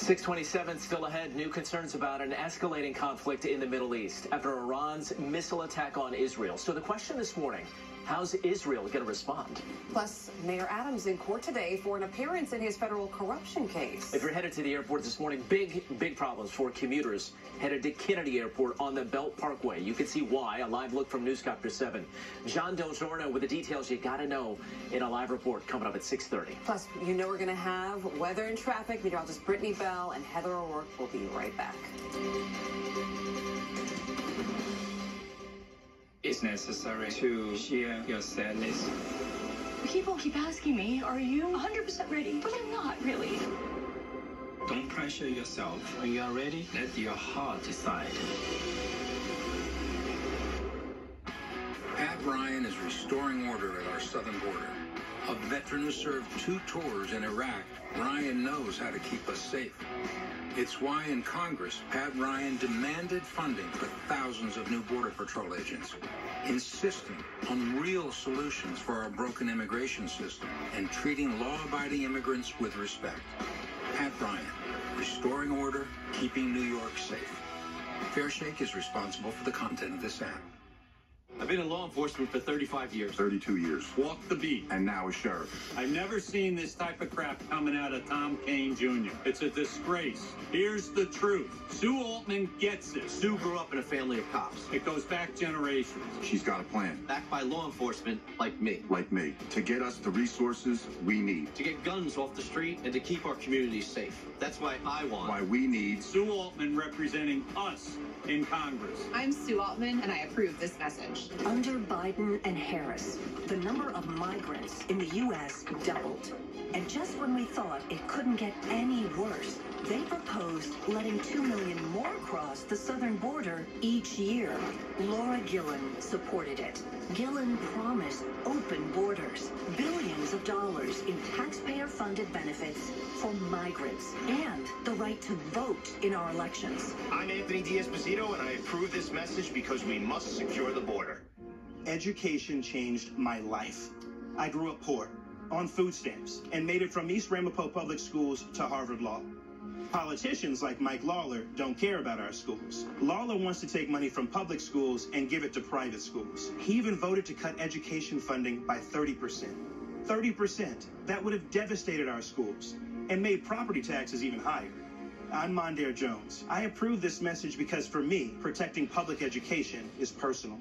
6:27 still ahead. New concerns about an escalating conflict in the Middle East after Iran's missile attack on Israel. So the question this morning, how's Israel going to respond? Plus, Mayor Adams in court today for an appearance in his federal corruption case. If you're headed to the airport this morning, big problems for commuters headed to Kennedy Airport on the Belt Parkway. You can see why. A live look from Newscopter 7. John Del Giorno with the details you got to know in a live report coming up at 6:30. Plus, you know we're going to have weather and traffic. Meteorologist Brittany Bell and Heather O'Rourke will be right back. It's necessary to share your sadness. People keep asking me, are you 100% ready? But I'm not really. Don't pressure yourself. When you are ready, let your heart decide. Pat Ryan is restoring order at our southern border. A veteran who served 2 tours in Iraq, Ryan knows how to keep us safe. It's why in Congress, Pat Ryan demanded funding for thousands of new Border Patrol agents, insisting on real solutions for our broken immigration system and treating law-abiding immigrants with respect. Pat Ryan, restoring order, keeping New York safe. Fairshake is responsible for the content of this app. I've been in law enforcement for 35 years. 32 years. Walked the beat. And now a sheriff. I've never seen this type of crap coming out of Tom Kane Jr. It's a disgrace. Here's the truth. Sue Altman gets it. Sue grew up in a family of cops. It goes back generations. She's got a plan. Backed by law enforcement like me. Like me. To get us the resources we need. To get guns off the street and to keep our communities safe. That's why I want. Why we need Sue Altman representing us in Congress. I'm Sue Altman, and I approve this message. Under Biden and Harris, the number of migrants in the U.S. doubled. And just when we thought it couldn't get any worse, they proposed letting 2 million more cross the southern border each year. Laura Gillen supported it. Gillen promised open borders, billions of dollars in taxpayer-funded benefits for migrants, and the right to vote in our elections. I'm Anthony D'Esposito, and I approve this message because we must secure the border. Education changed my life. I grew up poor, on food stamps, and made it from East Ramapo Public Schools to Harvard Law. Politicians like Mike Lawler don't care about our schools. Lawler wants to take money from public schools and give it to private schools. He even voted to cut education funding by 30%. 30%. That would have devastated our schools and made property taxes even higher. I'm Mondaire Jones. I approve this message because for me, protecting public education is personal.